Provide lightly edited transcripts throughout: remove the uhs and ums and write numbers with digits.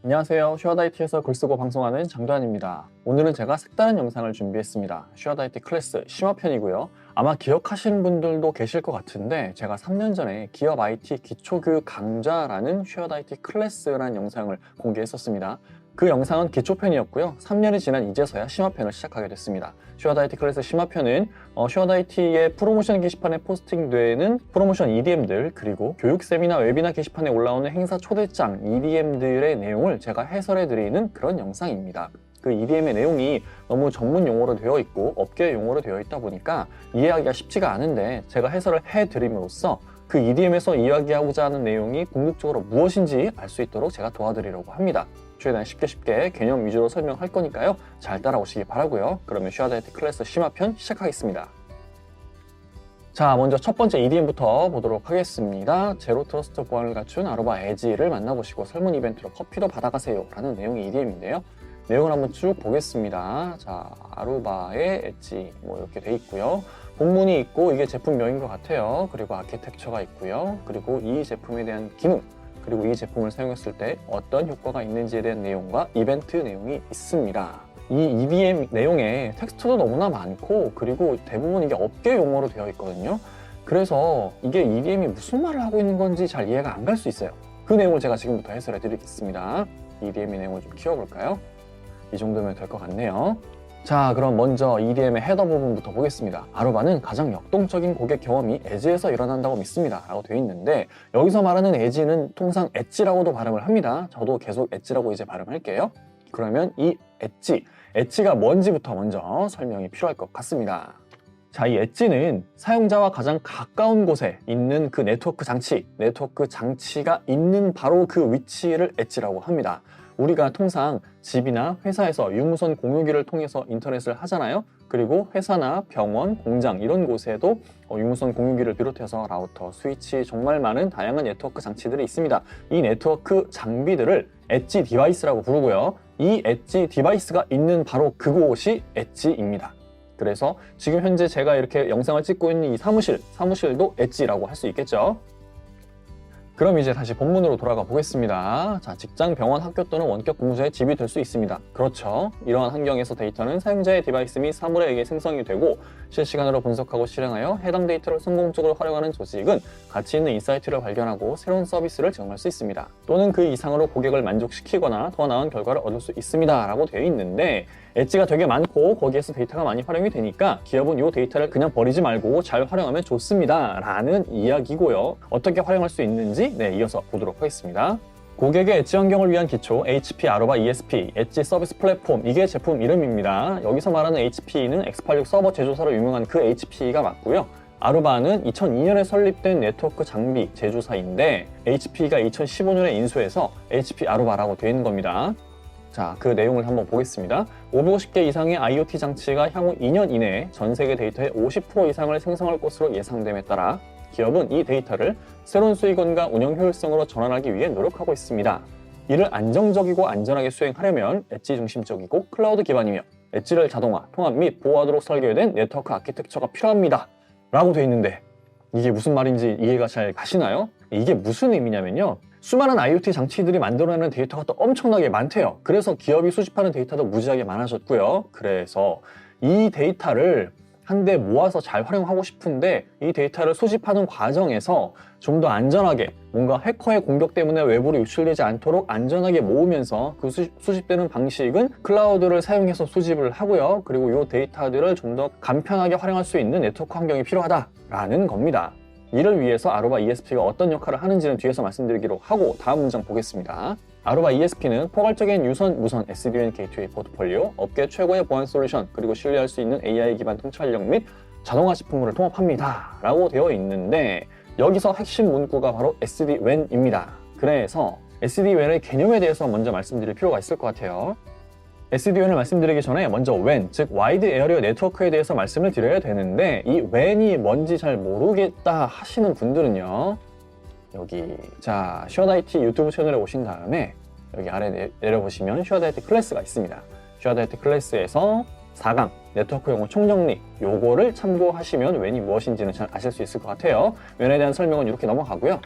안녕하세요. 슈어다이티에서 글 쓰고 방송하는 장도환입니다. 오늘은 제가 색다른 영상을 준비했습니다. 슈어다이티 클래스 심화편이고요. 아마 기억하시는 분들도 계실 것 같은데 제가 3년 전에 기업 IT 기초교육 강좌라는 슈어다이티 클래스라는 영상을 공개했었습니다. 그 영상은 기초편이었고요. 3년이 지난 이제서야 심화편을 시작하게 됐습니다. 슈어다이티 클래스 심화편은 슈어다이티의 프로모션 게시판에 포스팅되는 프로모션 EDM들, 그리고 교육 세미나, 웨비나 게시판에 올라오는 행사 초대장 EDM들의 내용을 제가 해설해드리는 그런 영상입니다. 그 EDM의 내용이 너무 전문 용어로 되어 있고 업계 용어로 되어 있다 보니까 이해하기가 쉽지가 않은데, 제가 해설을 해드림으로써 그 EDM에서 이야기하고자 하는 내용이 궁극적으로 무엇인지 알 수 있도록 제가 도와드리려고 합니다. 최대한 쉽게 개념 위주로 설명할 거니까요. 잘 따라오시기 바라고요. 그러면 슈어다이티 클래스 심화편 시작하겠습니다. 자, 먼저 첫 번째 EDM부터 보도록 하겠습니다. 제로 트러스트 보안을 갖춘 아로바 에지를 만나보시고 설문 이벤트로 커피도 받아가세요 라는 내용의 EDM인데요. 내용을 한번 쭉 보겠습니다. 자, 아로바의 엣지 이렇게 돼 있고요. 본문이 있고 이게 제품명인 것 같아요. 그리고 아키텍처가 있고요. 그리고 이 제품에 대한 기능, 그리고 이 제품을 사용했을 때 어떤 효과가 있는지에 대한 내용과 이벤트 내용이 있습니다. 이 EDM 내용에 텍스트도 너무나 많고, 그리고 대부분 이게 업계 용어로 되어 있거든요. 그래서 이게 EDM이 무슨 말을 하고 있는 건지 잘 이해가 안 갈 수 있어요. 그 내용을 제가 지금부터 해설해 드리겠습니다. EDM의 내용을 좀 키워볼까요? 이 정도면 될 것 같네요. 자, 그럼 먼저 EDM의 헤더 부분부터 보겠습니다. 아로바는 가장 역동적인 고객 경험이 엣지에서 일어난다고 믿습니다 라고 되어 있는데, 여기서 말하는 엣지는 통상 엣지라고도 발음을 합니다. 저도 계속 엣지라고 이제 발음할게요. 그러면 이 엣지가 뭔지부터 먼저 설명이 필요할 것 같습니다. 자, 이 엣지는 사용자와 가장 가까운 곳에 있는 그 네트워크 장치가 있는 바로 그 위치를 엣지라고 합니다. 우리가 통상 집이나 회사에서 유무선 공유기를 통해서 인터넷을 하잖아요. 그리고 회사나 병원, 공장 이런 곳에도 유무선 공유기를 비롯해서 라우터, 스위치, 정말 많은 다양한 네트워크 장치들이 있습니다. 이 네트워크 장비들을 엣지 디바이스라고 부르고요. 이 엣지 디바이스가 있는 바로 그곳이 엣지입니다. 그래서 지금 현재 제가 이렇게 영상을 찍고 있는 이 사무실도 엣지라고 할 수 있겠죠. 그럼 이제 다시 본문으로 돌아가 보겠습니다. 자, 직장, 병원, 학교 또는 원격 근무자의 집이 될 수 있습니다. 그렇죠. 이러한 환경에서 데이터는 사용자의 디바이스 및 사물에 의해 생성이 되고 실시간으로 분석하고 실행하여 해당 데이터를 성공적으로 활용하는 조직은 가치 있는 인사이트를 발견하고 새로운 서비스를 제공할 수 있습니다. 또는 그 이상으로 고객을 만족시키거나 더 나은 결과를 얻을 수 있습니다 라고 되어 있는데, 엣지가 되게 많고 거기에서 데이터가 많이 활용이 되니까 기업은 이 데이터를 그냥 버리지 말고 잘 활용하면 좋습니다 라는 이야기고요. 어떻게 활용할 수 있는지 이어서 보도록 하겠습니다. 고객의 엣지 환경을 위한 기초 HP 아로바 ESP, 엣지 서비스 플랫폼, 이게 제품 이름입니다. 여기서 말하는 HP는 X86 서버 제조사로 유명한 그 HP가 맞고요. 아로바는 2002년에 설립된 네트워크 장비 제조사인데 HP가 2015년에 인수해서 HP 아로바라고 되어 있는 겁니다. 자, 그 내용을 한번 보겠습니다. 550개 이상의 IoT 장치가 향후 2년 이내에 전 세계 데이터의 50% 이상을 생성할 것으로 예상됨에 따라 기업은 이 데이터를 새로운 수익원과 운영 효율성으로 전환하기 위해 노력하고 있습니다. 이를 안정적이고 안전하게 수행하려면 엣지 중심적이고 클라우드 기반이며 엣지를 자동화, 통합 및 보호하도록 설계된 네트워크 아키텍처가 필요합니다 라고 되어 있는데, 이게 무슨 말인지 이해가 잘 가시나요? 이게 무슨 의미냐면요, 수많은 IoT 장치들이 만들어내는 데이터가 또 엄청나게 많대요. 그래서 기업이 수집하는 데이터도 무지하게 많아졌고요. 그래서 이 데이터를 한데 모아서 잘 활용하고 싶은데, 이 데이터를 수집하는 과정에서 좀 더 안전하게, 뭔가 해커의 공격 때문에 외부로 유출되지 않도록 안전하게 모으면서 그 수집되는 방식은 클라우드를 사용해서 수집을 하고요. 그리고 이 데이터들을 좀 더 간편하게 활용할 수 있는 네트워크 환경이 필요하다라는 겁니다. 이를 위해서 아로바 ESP가 어떤 역할을 하는지는 뒤에서 말씀드리기로 하고, 다음 문장 보겠습니다. 아로바 ESP는 포괄적인 유선, 무선, SD-WAN 게이트웨이 포트폴리오, 업계 최고의 보안 솔루션, 그리고 신뢰할 수 있는 AI 기반 통찰력 및 자동화 제품을 통합합니다 라고 되어 있는데, 여기서 핵심 문구가 바로 SD-WAN입니다. 그래서 SD-WAN의 개념에 대해서 먼저 말씀드릴 필요가 있을 것 같아요. SD-WAN을 말씀드리기 전에 먼저 WAN, 즉 와이드 에어리어 네트워크에 대해서 말씀을 드려야 되는데, 이 WAN이 뭔지 잘 모르겠다 하시는 분들은요, 여기 자 슈어다이티 유튜브 채널에 오신 다음에 여기 아래 내려보시면 슈어다이티 클래스가 있습니다. 슈어다이티 클래스에서 4강 네트워크 용어 총정리, 요거를 참고하시면 WAN이 무엇인지는 잘 아실 수 있을 것 같아요. WAN에 대한 설명은 이렇게 넘어가고요.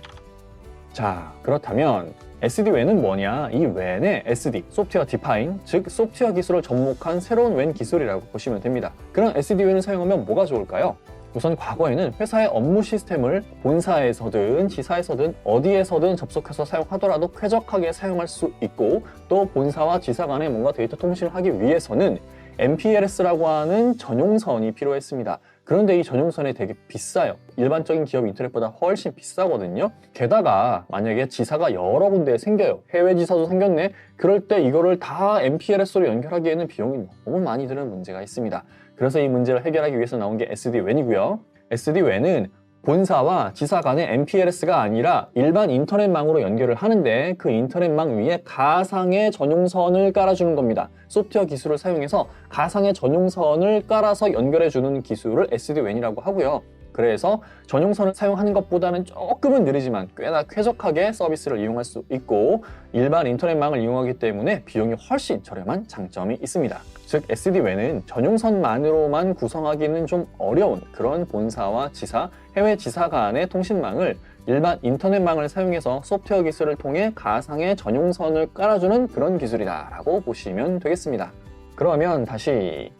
자, 그렇다면 SD-WAN은 뭐냐? 이 WAN의 SD, 소프트웨어 디파인, 즉 소프트웨어 기술을 접목한 새로운 WAN 기술이라고 보시면 됩니다. 그런 SD-WAN을 사용하면 뭐가 좋을까요? 우선 과거에는 회사의 업무 시스템을 본사에서든 지사에서든 어디에서든 접속해서 사용하더라도 쾌적하게 사용할 수 있고, 또 본사와 지사 간에 뭔가 데이터 통신을 하기 위해서는 MPLS라고 하는 전용선이 필요했습니다. 그런데 이 전용선이 되게 비싸요. 일반적인 기업 인터넷보다 훨씬 비싸거든요. 게다가 만약에 지사가 여러 군데에 생겨요. 해외 지사도 생겼네. 그럴 때 이거를 다 MPLS로 연결하기에는 비용이 너무 많이 드는 문제가 있습니다. 그래서 이 문제를 해결하기 위해서 나온 게 SD-WAN이고요. SD-WAN은 본사와 지사 간의 MPLS가 아니라 일반 인터넷망으로 연결을 하는데, 그 인터넷망 위에 가상의 전용선을 깔아주는 겁니다. 소프트웨어 기술을 사용해서 가상의 전용선을 깔아서 연결해주는 기술을 SD-WAN이라고 하고요. 그래서 전용선을 사용하는 것보다는 조금은 느리지만 꽤나 쾌적하게 서비스를 이용할 수 있고, 일반 인터넷망을 이용하기 때문에 비용이 훨씬 저렴한 장점이 있습니다. 즉 SD-WAN은 전용선만으로만 구성하기는 좀 어려운 그런 본사와 지사, 해외 지사 간의 통신망을 일반 인터넷망을 사용해서 소프트웨어 기술을 통해 가상의 전용선을 깔아주는 그런 기술이다라고 보시면 되겠습니다. 그러면 다시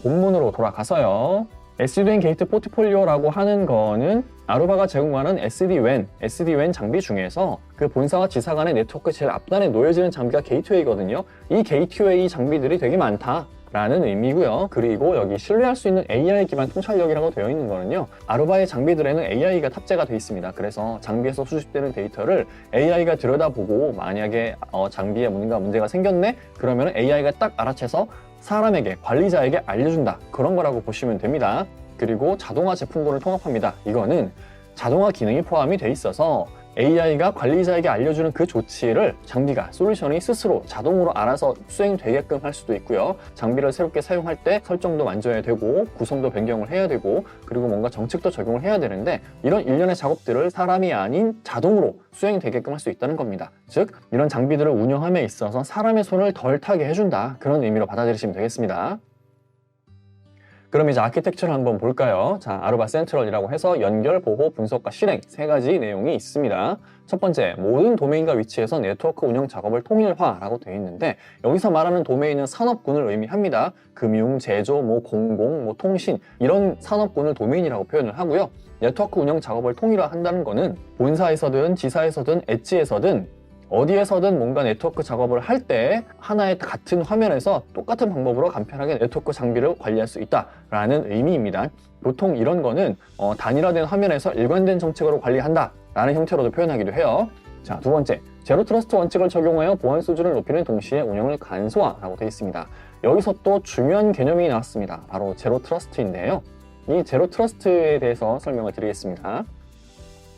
본문으로 돌아가서요. SD-WAN 게이트 포트폴리오라고 하는 거는 아루바가 제공하는 SD-WAN 장비 중에서 그 본사와 지사 간의 네트워크 제일 앞단에 놓여지는 장비가 게이트웨이거든요. 이 게이트웨이 장비들이 되게 많다라는 의미고요. 그리고 여기 신뢰할 수 있는 AI 기반 통찰력이라고 되어 있는 거는요, 아루바의 장비들에는 AI가 탑재가 되어 있습니다. 그래서 장비에서 수집되는 데이터를 AI가 들여다보고 만약에 장비에 뭔가 문제가 생겼네? 그러면 AI가 딱 알아채서 사람에게, 관리자에게 알려준다, 그런 거라고 보시면 됩니다. 그리고 자동화 제품군을 통합합니다. 이거는 자동화 기능이 포함이 돼 있어서 AI가 관리자에게 알려주는 그 조치를 장비가, 솔루션이 스스로 자동으로 알아서 수행되게끔 할 수도 있고요. 장비를 새롭게 사용할 때 설정도 만져야 되고 구성도 변경을 해야 되고, 그리고 뭔가 정책도 적용을 해야 되는데, 이런 일련의 작업들을 사람이 아닌 자동으로 수행되게끔 할 수 있다는 겁니다. 즉 이런 장비들을 운영함에 있어서 사람의 손을 덜 타게 해준다, 그런 의미로 받아들이시면 되겠습니다. 그럼 이제 아키텍처를 한번 볼까요? 자, 아루바 센트럴이라고 해서 연결, 보호, 분석과 실행 세 가지 내용이 있습니다. 첫 번째, 모든 도메인과 위치에서 네트워크 운영 작업을 통일화라고 되어 있는데, 여기서 말하는 도메인은 산업군을 의미합니다. 금융, 제조, 공공, 통신, 이런 산업군을 도메인이라고 표현을 하고요. 네트워크 운영 작업을 통일화한다는 거는 본사에서든 지사에서든 엣지에서든 어디에서든 뭔가 네트워크 작업을 할 때 하나의 같은 화면에서 똑같은 방법으로 간편하게 네트워크 장비를 관리할 수 있다라는 의미입니다. 보통 이런 거는 단일화된 화면에서 일관된 정책으로 관리한다 라는 형태로도 표현하기도 해요. 자, 두 번째, 제로 트러스트 원칙을 적용하여 보안 수준을 높이는 동시에 운영을 간소화라고 되어 있습니다. 여기서 또 중요한 개념이 나왔습니다. 바로 제로 트러스트인데요. 이 제로 트러스트에 대해서 설명을 드리겠습니다.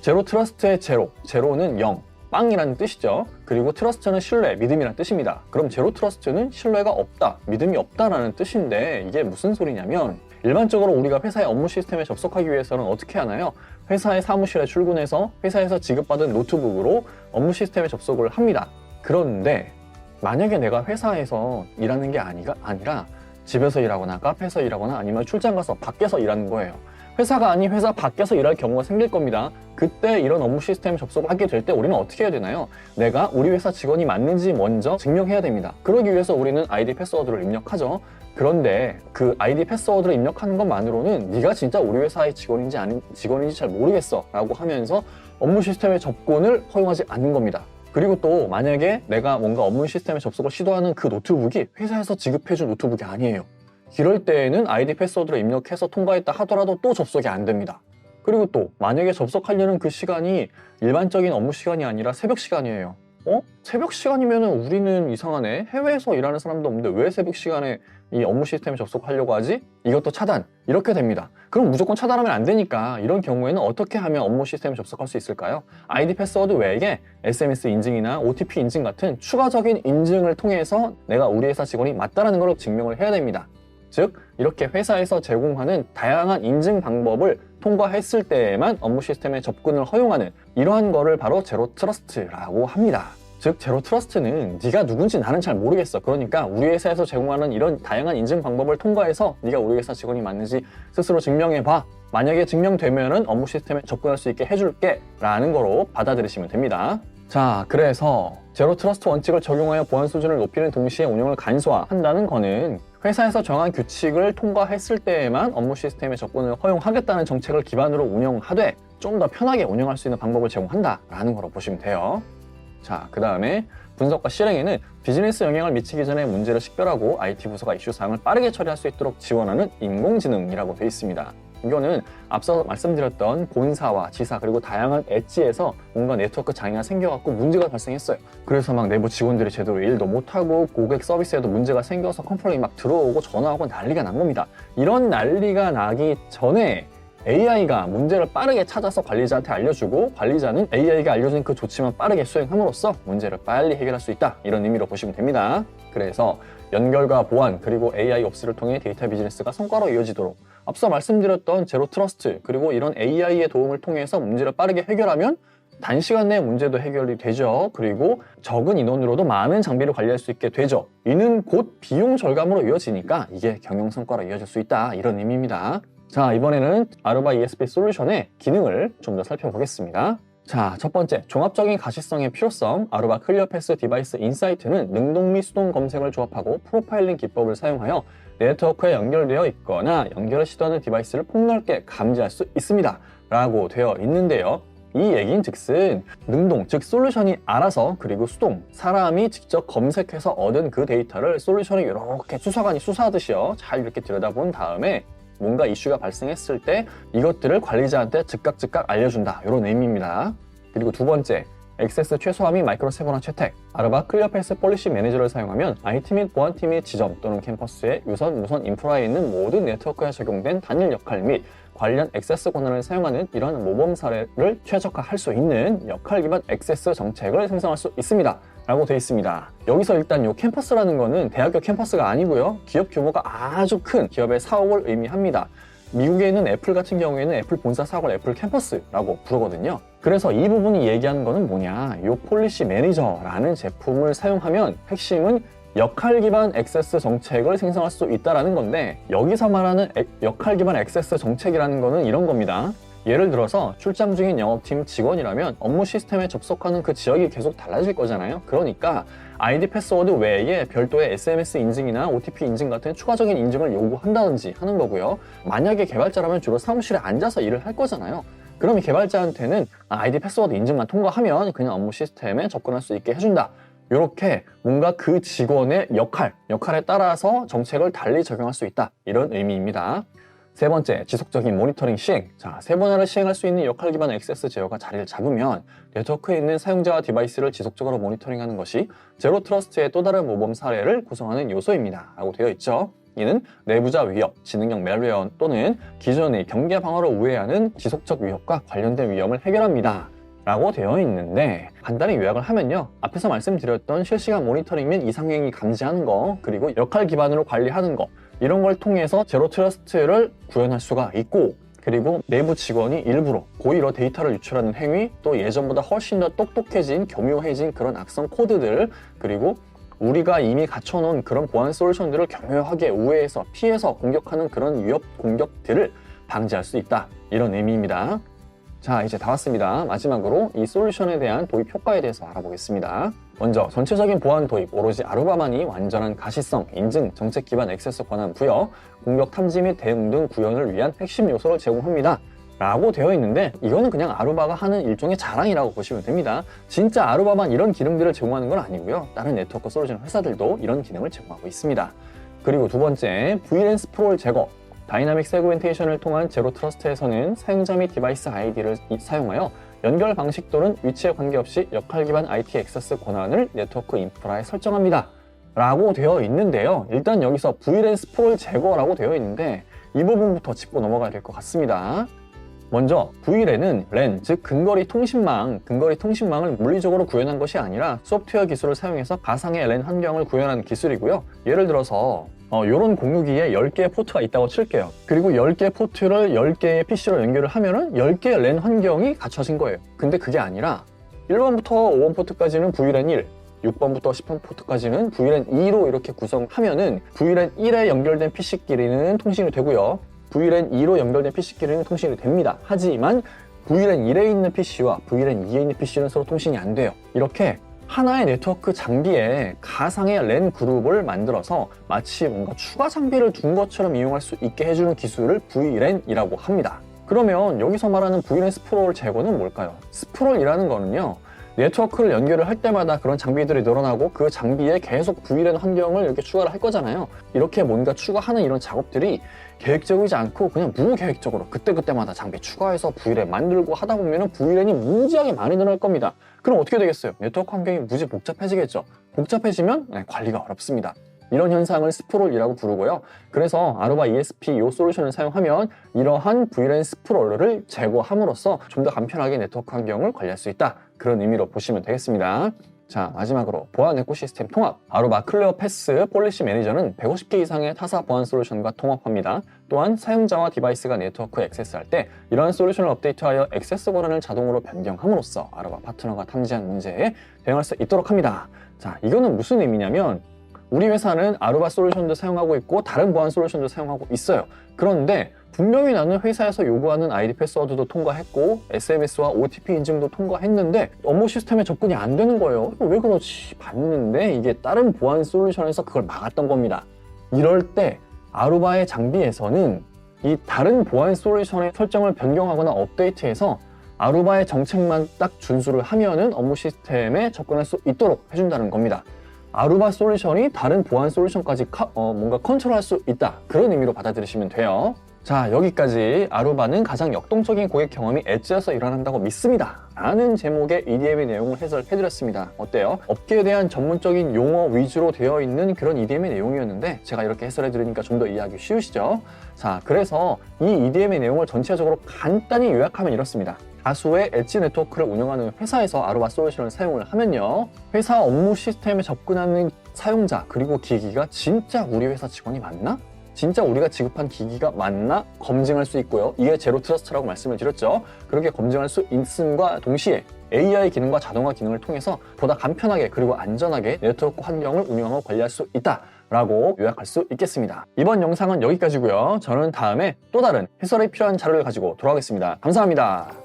제로 트러스트의 제로는 0, 빵이라는 뜻이죠. 그리고 트러스트는 신뢰, 믿음이라는 뜻입니다. 그럼 제로 트러스트는 신뢰가 없다, 믿음이 없다라는 뜻인데, 이게 무슨 소리냐면, 일반적으로 우리가 회사의 업무 시스템에 접속하기 위해서는 어떻게 하나요? 회사의 사무실에 출근해서 회사에서 지급받은 노트북으로 업무 시스템에 접속을 합니다. 그런데 만약에 내가 회사에서 일하는 게 아니라 집에서 일하거나 카페에서 일하거나 아니면 출장 가서 밖에서 일하는 거예요. 회사가 아닌 회사 밖에서 일할 경우가 생길 겁니다. 그때 이런 업무 시스템 접속을 하게 될 때 우리는 어떻게 해야 되나요? 내가 우리 회사 직원이 맞는지 먼저 증명해야 됩니다. 그러기 위해서 우리는 아이디 패스워드를 입력하죠. 그런데 그 아이디 패스워드를 입력하는 것만으로는 네가 진짜 우리 회사의 직원인지 아닌 직원인지 잘 모르겠어 라고 하면서 업무 시스템의 접근을 허용하지 않는 겁니다. 그리고 또 만약에 내가 뭔가 업무 시스템에 접속을 시도하는 그 노트북이 회사에서 지급해준 노트북이 아니에요. 이럴 때에는 아이디 패스워드를 입력해서 통과했다 하더라도 또 접속이 안 됩니다. 그리고 또 만약에 접속하려는 그 시간이 일반적인 업무 시간이 아니라 새벽 시간이에요. 새벽 시간이면 우리는 이상하네. 해외에서 일하는 사람도 없는데 왜 새벽 시간에 이 업무 시스템에 접속하려고 하지? 이것도 차단. 이렇게 됩니다. 그럼 무조건 차단하면 안 되니까 이런 경우에는 어떻게 하면 업무 시스템에 접속할 수 있을까요? 아이디 패스워드 외에 SMS 인증이나 OTP 인증 같은 추가적인 인증을 통해서 내가 우리 회사 직원이 맞다라는 걸 증명을 해야 됩니다. 즉 이렇게 회사에서 제공하는 다양한 인증 방법을 통과했을 때에만 업무 시스템의 접근을 허용하는 이러한 거를 바로 제로 트러스트라고 합니다. 즉 제로 트러스트는 네가 누군지 나는 잘 모르겠어. 그러니까 우리 회사에서 제공하는 이런 다양한 인증 방법을 통과해서 네가 우리 회사 직원이 맞는지 스스로 증명해봐. 만약에 증명되면은 업무 시스템에 접근할 수 있게 해줄게 라는 거로 받아들이시면 됩니다. 자, 그래서 제로 트러스트 원칙을 적용하여 보안 수준을 높이는 동시에 운영을 간소화한다는 거는 회사에서 정한 규칙을 통과했을 때에만 업무 시스템의 접근을 허용하겠다는 정책을 기반으로 운영하되 좀 더 편하게 운영할 수 있는 방법을 제공한다라는 거로 보시면 돼요. 자, 그 다음에 분석과 실행에는 비즈니스 영향을 미치기 전에 문제를 식별하고 IT 부서가 이슈 사항을 빠르게 처리할 수 있도록 지원하는 인공지능이라고 되어 있습니다. 이거는 앞서 말씀드렸던 본사와 지사 그리고 다양한 엣지에서 뭔가 네트워크 장애가 생겨갖고 문제가 발생했어요. 그래서 막 내부 직원들이 제대로 일도 못하고 고객 서비스에도 문제가 생겨서 컴플레인이 막 들어오고 전화하고 난리가 난 겁니다. 이런 난리가 나기 전에 AI가 문제를 빠르게 찾아서 관리자한테 알려주고 관리자는 AI가 알려준 그 조치만 빠르게 수행함으로써 문제를 빨리 해결할 수 있다. 이런 의미로 보시면 됩니다. 그래서 연결과 보안 그리고 AI 옵스를 통해 데이터 비즈니스가 성과로 이어지도록 앞서 말씀드렸던 제로 트러스트 그리고 이런 AI의 도움을 통해서 문제를 빠르게 해결하면 단시간 내에 문제도 해결이 되죠. 그리고 적은 인원으로도 많은 장비를 관리할 수 있게 되죠. 이는 곧 비용 절감으로 이어지니까 이게 경영 성과로 이어질 수 있다. 이런 의미입니다. 자, 이번에는 아루바 ESP 솔루션의 기능을 좀 더 살펴보겠습니다. 자, 첫 번째, 종합적인 가시성의 필요성. 아루바 클리어 패스 디바이스 인사이트는 능동 및 수동 검색을 조합하고 프로파일링 기법을 사용하여 네트워크에 연결되어 있거나 연결을 시도하는 디바이스를 폭넓게 감지할 수 있습니다. 라고 되어 있는데요. 이 얘기인 즉슨 능동, 즉 솔루션이 알아서 그리고 수동, 사람이 직접 검색해서 얻은 그 데이터를 솔루션이 이렇게 수사관이 수사하듯이요. 잘 이렇게 들여다본 다음에 뭔가 이슈가 발생했을 때 이것들을 관리자한테 즉각 알려준다. 이런 의미입니다. 그리고 두 번째, 액세스 최소화 및 마이크로 세분화 채택. 아루바 클리어 패스 폴리시 매니저를 사용하면 IT 및 보안팀의 지점 또는 캠퍼스의 무선 인프라에 있는 모든 네트워크에 적용된 단일 역할 및 관련 액세스 권한을 사용하는 이런 모범 사례를 최적화할 수 있는 역할 기반 액세스 정책을 생성할 수 있습니다. 라고 되어 있습니다. 여기서 일단 이 캠퍼스라는 거는 대학교 캠퍼스가 아니고요. 기업 규모가 아주 큰 기업의 사옥을 의미합니다. 미국에 있는 애플 같은 경우에는 애플 본사 사옥을 애플 캠퍼스라고 부르거든요. 그래서 이 부분이 얘기하는 거는 뭐냐, 이 폴리시 매니저라는 제품을 사용하면 핵심은 역할 기반 액세스 정책을 생성할 수 있다는 건데, 여기서 말하는 역할 기반 액세스 정책이라는 거는 이런 겁니다. 예를 들어서 출장 중인 영업팀 직원이라면 업무 시스템에 접속하는 그 지역이 계속 달라질 거잖아요. 그러니까 아이디 패스워드 외에 별도의 SMS 인증이나 OTP 인증 같은 추가적인 인증을 요구한다든지 하는 거고요. 만약에 개발자라면 주로 사무실에 앉아서 일을 할 거잖아요. 그럼 이 개발자한테는 아이디 패스워드 인증만 통과하면 그냥 업무 시스템에 접근할 수 있게 해준다. 이렇게 뭔가 그 직원의 역할에 따라서 정책을 달리 적용할 수 있다. 이런 의미입니다. 세 번째, 지속적인 모니터링 시행. 자, 세 분야를 시행할 수 있는 역할 기반 액세스 제어가 자리를 잡으면 네트워크에 있는 사용자와 디바이스를 지속적으로 모니터링하는 것이 제로 트러스트의 또 다른 모범 사례를 구성하는 요소입니다. 라고 되어 있죠. 이는 내부자 위협, 지능형 멜웨어 또는 기존의 경계 방어를 우회하는 지속적 위협과 관련된 위험을 해결합니다. 라고 되어 있는데, 간단히 요약을 하면요, 앞에서 말씀드렸던 실시간 모니터링 및 이상행위 감지하는 거, 그리고 역할 기반으로 관리하는 거, 이런 걸 통해서 제로 트러스트를 구현할 수가 있고, 그리고 내부 직원이 일부러 고의로 데이터를 유출하는 행위, 또 예전보다 훨씬 더 똑똑해진, 교묘해진 그런 악성 코드들, 그리고 우리가 이미 갖춰놓은 그런 보안 솔루션들을 교묘하게 우회해서 피해서 공격하는 그런 위협 공격들을 방지할 수 있다. 이런 의미입니다. 자, 이제 다 왔습니다. 마지막으로 이 솔루션에 대한 도입 효과에 대해서 알아보겠습니다. 먼저 전체적인 보안 도입, 오로지 아루바만이 완전한 가시성, 인증, 정책 기반 액세스 권한 부여, 공격 탐지 및 대응 등 구현을 위한 핵심 요소를 제공합니다. 라고 되어 있는데, 이거는 그냥 아루바가 하는 일종의 자랑이라고 보시면 됩니다. 진짜 아루바만 이런 기능들을 제공하는 건 아니고요. 다른 네트워크 솔루션 회사들도 이런 기능을 제공하고 있습니다. 그리고 두 번째, VLAN 스프롤 제거. 다이나믹 세그멘테이션을 통한 제로 트러스트에서는 사용자 및 디바이스 아이디를 사용하여 연결 방식 또는 위치에 관계없이 역할 기반 IT 액세스 권한을 네트워크 인프라에 설정합니다. 라고 되어 있는데요. 일단 여기서 VLAN 스프롤 제거라고 되어 있는데, 이 부분부터 짚고 넘어가야 될 것 같습니다. 먼저 VLAN은 LAN, 즉 근거리 통신망을 물리적으로 구현한 것이 아니라 소프트웨어 기술을 사용해서 가상의 LAN 환경을 구현한 기술이고요. 예를 들어서 이런 공유기에 10개의 포트가 있다고 칠게요. 그리고 10개의 포트를 10개의 PC로 연결을 하면은 10개의 LAN 환경이 갖춰진 거예요. 근데 그게 아니라 1번부터 5번 포트까지는 VLAN 1, 6번부터 10번 포트까지는 VLAN 2로 이렇게 구성하면은 VLAN 1에 연결된 PC끼리는 통신이 되고요. VLAN 2로 연결된 PC끼리는 통신이 됩니다. 하지만 VLAN 1에 있는 PC와 VLAN 2에 있는 PC는 서로 통신이 안 돼요. 이렇게 하나의 네트워크 장비에 가상의 랜 그룹을 만들어서 마치 뭔가 추가 장비를 둔 것처럼 이용할 수 있게 해주는 기술을 VLAN이라고 합니다. 그러면 여기서 말하는 VLAN 스프롤 제거는 뭘까요? 스프롤이라는 거는요, 네트워크를 연결을 할 때마다 그런 장비들이 늘어나고 그 장비에 계속 VLAN 환경을 이렇게 추가를 할 거잖아요. 이렇게 뭔가 추가하는 이런 작업들이 계획적이지 않고 그냥 무계획적으로 그때그때마다 장비 추가해서 VLAN 만들고 하다 보면 VLAN이 무지하게 많이 늘어날 겁니다. 그럼 어떻게 되겠어요? 네트워크 환경이 무지 복잡해지겠죠. 복잡해지면 관리가 어렵습니다. 이런 현상을 스프롤이라고 부르고요. 그래서 아루바 ESP 이 솔루션을 사용하면 이러한 VLAN 스프롤을 제거함으로써 좀 더 간편하게 네트워크 환경을 관리할 수 있다. 그런 의미로 보시면 되겠습니다. 자, 마지막으로 보안 에코시스템 통합. 아루바 클레어 패스 폴리시 매니저는 150개 이상의 타사 보안 솔루션과 통합합니다. 또한 사용자와 디바이스가 네트워크에 액세스할 때 이러한 솔루션을 업데이트하여 액세스 권한을 자동으로 변경함으로써 아루바 파트너가 탐지한 문제에 대응할 수 있도록 합니다. 자, 이거는 무슨 의미냐면 우리 회사는 아루바 솔루션도 사용하고 있고 다른 보안 솔루션도 사용하고 있어요. 그런데 분명히 나는 회사에서 요구하는 ID 패스워드도 통과했고 SMS와 OTP 인증도 통과했는데 업무 시스템에 접근이 안 되는 거예요. 왜 그러지? 봤는데 이게 다른 보안 솔루션에서 그걸 막았던 겁니다. 이럴 때 아루바의 장비에서는 이 다른 보안 솔루션의 설정을 변경하거나 업데이트해서 아루바의 정책만 딱 준수를 하면은 업무 시스템에 접근할 수 있도록 해준다는 겁니다. 아루바 솔루션이 다른 보안 솔루션까지 뭔가 컨트롤할 수 있다. 그런 의미로 받아들이시면 돼요. 자, 여기까지 아루바는 가장 역동적인 고객 경험이 엣지에서 일어난다고 믿습니다. 라는 제목의 EDM의 내용을 해설해드렸습니다. 어때요? 업계에 대한 전문적인 용어 위주로 되어 있는 그런 EDM의 내용이었는데 제가 이렇게 해설해드리니까 좀 더 이해하기 쉬우시죠? 자, 그래서 이 EDM의 내용을 전체적으로 간단히 요약하면 이렇습니다. 다수의 엣지 네트워크를 운영하는 회사에서 아루바 솔루션을 사용을 하면요, 회사 업무 시스템에 접근하는 사용자 그리고 기기가 진짜 우리 회사 직원이 맞나? 진짜 우리가 지급한 기기가 맞나? 검증할 수 있고요. 이게 제로 트러스트라고 말씀을 드렸죠. 그렇게 검증할 수 있음과 동시에 AI 기능과 자동화 기능을 통해서 보다 간편하게 그리고 안전하게 네트워크 환경을 운영하고 관리할 수 있다 라고 요약할 수 있겠습니다. 이번 영상은 여기까지고요. 저는 다음에 또 다른 해설이 필요한 자료를 가지고 돌아오겠습니다. 감사합니다.